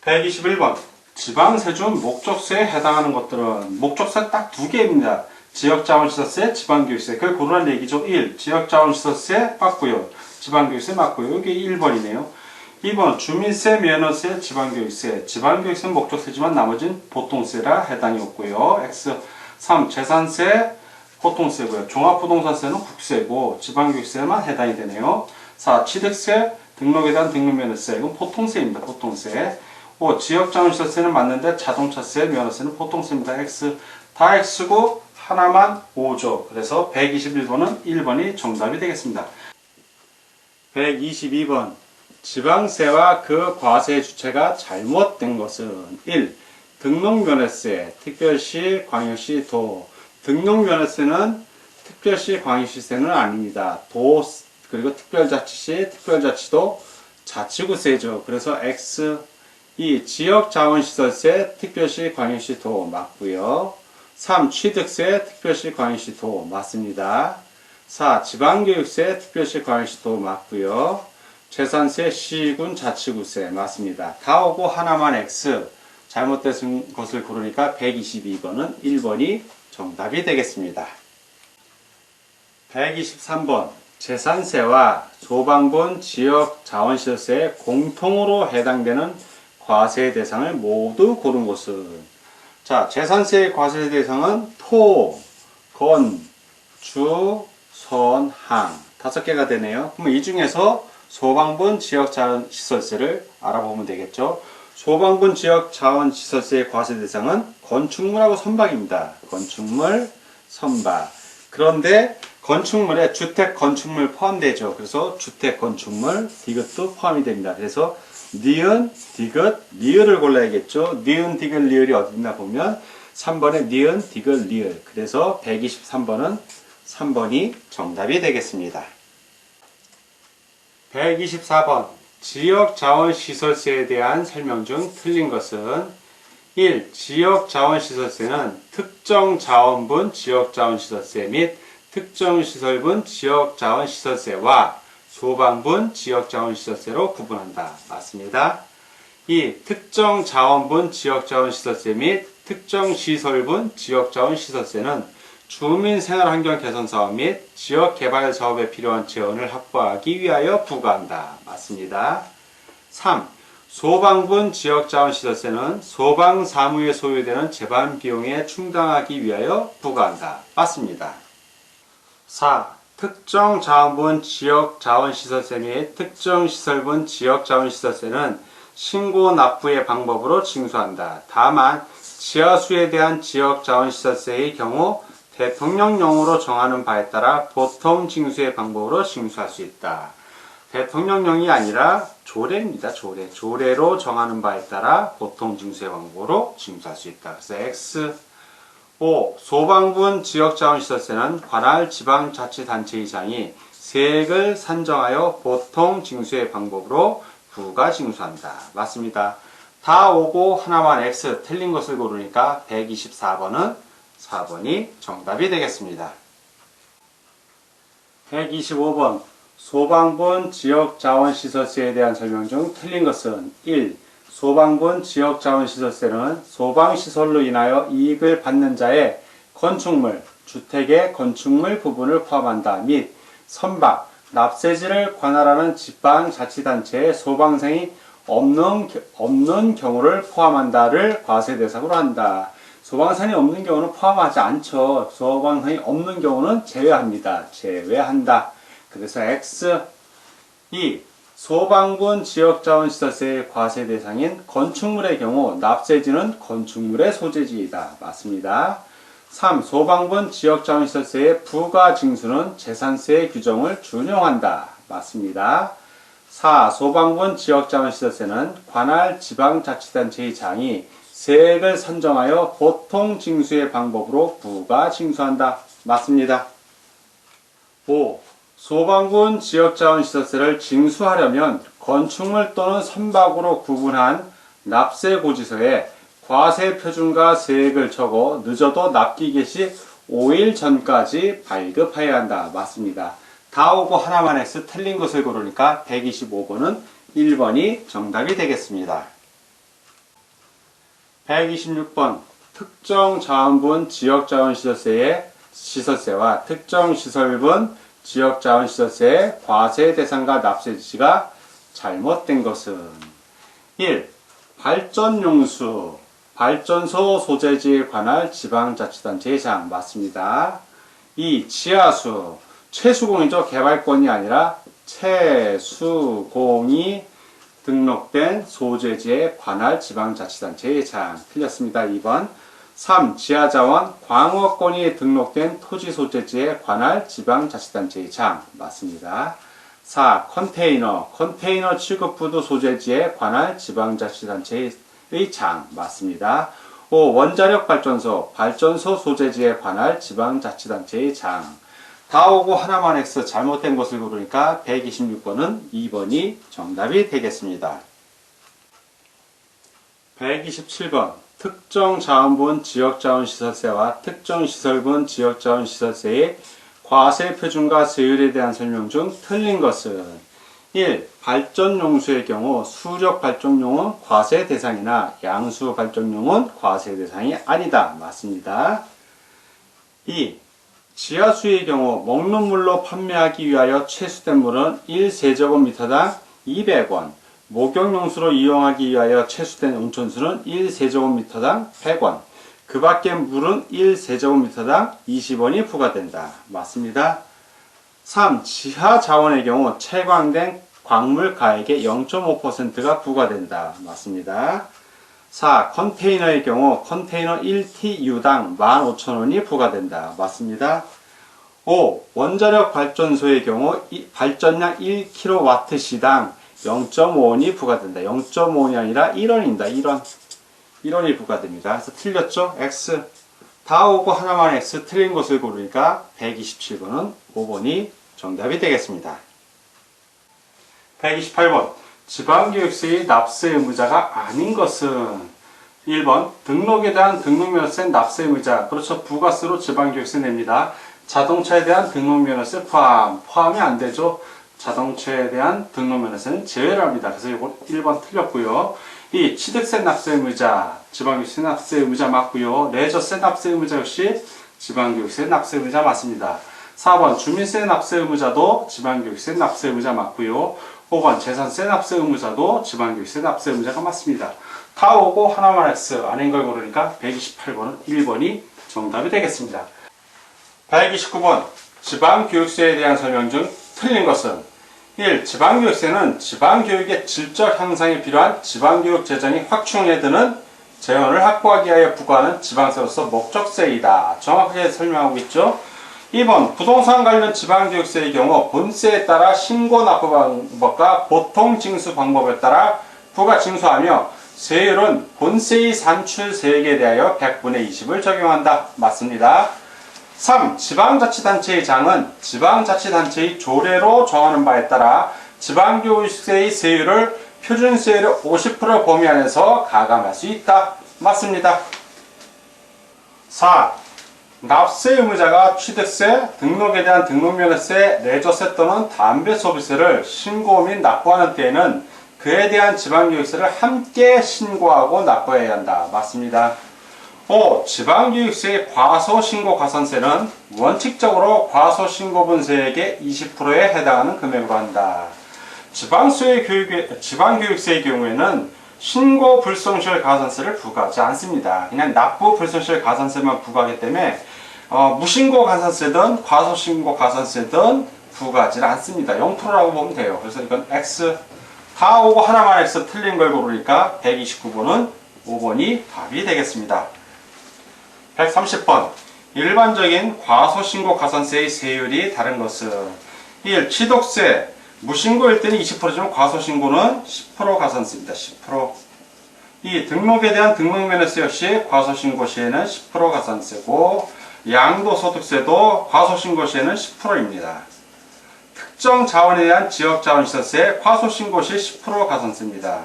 121번 지방세준 목적세에 해당하는 것들은 목적세 딱 두 개입니다. 지역자원시설세, 지방교육세. 그걸 고르란 얘기죠. 1. 지역자원시설세 맞고요. 지방교육세 맞고요. 여기 1번이네요. 2번 주민세, 면허세, 지방교육세. 지방교육세는 목적세지만 나머지는 보통세라 해당이 없고요. X. 3. 재산세, 보통세고요. 종합부동산세는 국세고 지방교육세만 해당이 되네요. 4. 취득세, 등록에 대한 등록면허세. 이건 보통세입니다. 보통세. 5. 지역자원시설세는 맞는데 자동차세, 면허세는 보통세입니다. X. 다 X고 하나만 O죠. 그래서 121번은 1번이 정답이 되겠습니다. 122번 지방세와 그 과세 주체가 잘못된 것은 1. 등록면허세, 특별시, 광역시, 도. 등록면허세는 특별시, 광역시세는 아닙니다. 도, 그리고 특별자치시, 특별자치도 자치구세죠. 그래서 X. 2. 지역자원시설세, 특별시, 광역시, 도 맞고요. 3. 취득세, 특별시, 광역시, 도 맞습니다. 4. 지방교육세, 특별시, 광역시, 도 맞고요. 재산세, 시군, 자치구세 맞습니다. 다 오고 하나만 X. 잘못된 것을 고르니까 122번은 1번이 정답이 되겠습니다. 123번 재산세와 소방분 지역자원시설세에 공통으로 해당되는 과세 대상을 모두 고른 것은 자, 재산세의 과세 대상은 토, 건, 주, 선, 항 5개가 되네요. 그럼 이 중에서 소방분 지역자원시설세를 알아보면 되겠죠. 소방분 지역자원시설세의 과세 대상은 건축물하고 선박입니다. 건축물, 선박. 그런데 건축물에 주택, 건축물 포함되죠. 그래서 주택, 건축물, 디귿도 포함이 됩니다. 그래서 니은, 디귿, 리을을 골라야겠죠. 니은, 디귿, 리을이 어디 있나 보면 3번에 니은, 디귿, 리을. 그래서 123번은 3번이 정답이 되겠습니다. 124번 지역자원시설세에 대한 설명 중 틀린 것은 1. 지역자원시설세는 특정 자원분 지역자원시설세 및 특정 시설분 지역자원시설세와 소방분 지역자원시설세로 구분한다. 맞습니다. 2. 특정 자원분 지역자원시설세 및 특정 시설분 지역자원시설세는 주민생활환경 개선사업 및 지역개발사업에 필요한 재원을 확보하기 위하여 부과한다. 맞습니다. 3. 소방분 지역자원시설세는 소방사무에 소요되는 재반비용에 충당하기 위하여 부과한다. 맞습니다. 4. 특정 자원분 지역자원시설세 및 특정 시설분 지역자원시설세는 신고 납부의 방법으로 징수한다. 다만 지하수에 대한 지역자원시설세의 경우 대통령령으로 정하는 바에 따라 보통 징수의 방법으로 징수할 수 있다. 대통령령이 아니라 조례입니다. 조례. 조례로 정하는 바에 따라 보통 징수의 방법으로 징수할 수 있다. 그래서 X. 5. 소방분 지역자원시설세는 관할 지방자치단체의장이 세액을 산정하여 보통 징수의 방법으로 부과 징수한다. 맞습니다. 다 오고 하나만 X 틀린 것을 고르니까 124번은 4번이 정답이 되겠습니다. 125번 소방분 지역자원시설세에 대한 설명 중 틀린 것은 1. 소방분 지역자원시설세는 소방시설로 인하여 이익을 받는 자의 건축물, 주택의 건축물 부분을 포함한다. 및 선박, 납세지를 관할하는 지방자치단체의 소방상이 없는 경우를 포함한다를 과세 대상으로 한다. 소방산이 없는 경우는 포함하지 않죠. 소방산이 없는 경우는 제외합니다. 제외한다. 그래서 X. 2. 소방분 지역자원시설세의 과세 대상인 건축물의 경우 납세지는 건축물의 소재지이다. 맞습니다. 3. 소방분 지역자원시설세의 부과징수는 재산세의 규정을 준용한다. 맞습니다. 4. 소방분 지역자원시설세는 관할 지방자치단체의 장이 세액을 산정하여 보통 징수의 방법으로 부과징수한다. 맞습니다. 5. 소방분 지역자원시설세를 징수하려면 건축물 또는 선박으로 구분한 납세고지서에 과세표준과 세액을 적어 늦어도 납기 개시 5일 전까지 발급해야 한다. 맞습니다. 다 오고 하나만 X 틀린 것을 고르니까 125번은 1번이 정답이 되겠습니다. 126번 특정 자원분 지역자원시설세와 특정 시설분 지역자원시설세의 과세 대상과 납세 지시가 잘못된 것은 1. 발전용수, 발전소 소재지에 관할 지방자치단체의 장 맞습니다. 2. 지하수, 채수공이죠. 개발권이 아니라 채수공이 등록된 소재지에 관할 지방자치단체의 장 틀렸습니다. 2번 3. 지하자원, 광어권이 등록된 토지 소재지에 관할 지방자치단체의 장 맞습니다. 4. 컨테이너 취급부두 소재지에 관할 지방자치단체의 장 맞습니다. 5. 원자력 발전소, 발전소 소재지에 관할 지방자치단체의 장. 다 오고 하나만 X 잘못된 것을 고르니까 126번은 2번이 정답이 되겠습니다. 127번 특정 자원분 지역자원시설세와 특정 시설분 지역자원시설세의 과세 표준과 세율에 대한 설명 중 틀린 것은 1. 발전용수의 경우 수력 발전용은 과세 대상이나 양수 발전용은 과세 대상이 아니다. 맞습니다. 2. 지하수의 경우 먹는 물로 판매하기 위하여 채수된 물은 1세제곱미터당 200원, 목욕용수로 이용하기 위하여 채수된 온천수는 1세제곱미터당 100원, 그 밖의 물은 1세제곱미터당 20원이 부과된다. 맞습니다. 3. 지하자원의 경우 채광된 광물 가액의 0.5%가 부과된다. 맞습니다. 4. 컨테이너의 경우 컨테이너 1TU당 15,000원이 부과된다. 맞습니다. 5. 원자력 발전소의 경우 발전량 1kW시당 0.5원이 부과된다. 0.5원이 아니라 1원입니다. 1원이 부과됩니다. 그래서 틀렸죠? X. 다 오고 하나만 X 틀린 것을 고르니까 127번은 5번이 정답이 되겠습니다. 128번 지방교육세의 납세 의무자가 아닌 것은 1번 등록에 대한 등록면허세 납세 의무자 그렇죠. 부가세로 지방교육세 냅니다. 자동차에 대한 등록면허세 포함이 안 되죠. 자동차에 대한 등록면허세는 제외를 합니다. 그래서 이거 1번 틀렸고요. 2. 취득세 납세 의무자 지방교육세 납세 의무자 맞고요. 레저세 납세 의무자 역시 지방교육세 납세 의무자 맞습니다. 4번 주민세 납세 의무자도 지방교육세 납세 의무자 맞고요. 5번 재산세 납세 의무자도 지방교육세 납세 의무자가 맞습니다. 다 오고 하나만 X 아닌 걸 고르니까 128번은 1번이 정답이 되겠습니다. 129번 지방교육세에 대한 설명 중 틀린 것은 1. 지방교육세는 지방교육의 질적 향상에 필요한 지방교육 재정이 확충에 드는 재원을 확보하기 위하여 부과하는 지방세로서 목적세이다. 정확하게 설명하고 있죠. 2번 부동산 관련 지방교육세의 경우 본세에 따라 신고 납부 방법과 보통 징수 방법에 따라 부가 징수하며 세율은 본세의 산출세액에 대하여 100분의 20을 적용한다. 맞습니다. 3. 지방자치단체의 장은 지방자치단체의 조례로 정하는 바에 따라 지방교육세의 세율을 표준세율의 50% 범위 안에서 가감할 수 있다. 맞습니다. 4. 납세 의무자가 취득세, 등록에 대한 등록면허세, 레저세 또는 담배소비세를 신고 및 납부하는 때에는 그에 대한 지방교육세를 함께 신고하고 납부해야 한다. 맞습니다. 5. 지방교육세의 과소신고가산세는 원칙적으로 과소신고분세액의 20%에 해당하는 금액으로 한다. 지방교육세의 경우에는 신고 불성실 가산세를 부과하지 않습니다. 그냥 납부 불성실 가산세만 부과하기 때문에 무신고 가산세든 과소신고 가산세든 부과하지 않습니다. 0%라고 보면 돼요. 그래서 이건 X 다 오고 하나만 X 틀린 걸 고르니까 129번은 5번이 답이 되겠습니다. 130번 일반적인 과소신고 가산세의 세율이 다른 것은 1. 취득세 무신고일 때는 20%지만 과소신고는 10% 가산세입니다. 10%. 2. 등록에 대한 등록면허세 역시 과소신고 시에는 10% 가산세고 양도소득세도 과소신고 시에는 10%입니다. 특정 자원에 대한 지역자원시설세 과소신고 시 10% 가산세입니다.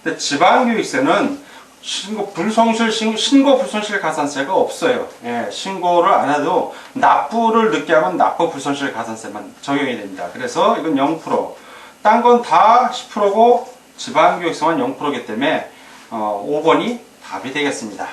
근데 지방교육세는 신고 불성실 가산세가 없어요. 예, 신고를 안 해도 납부를 늦게 하면 납부 불성실 가산세만 적용이 됩니다. 그래서 이건 0%. 딴 건 다 10%고 지방교육세만 0%이기 때문에 5번이 답이 되겠습니다.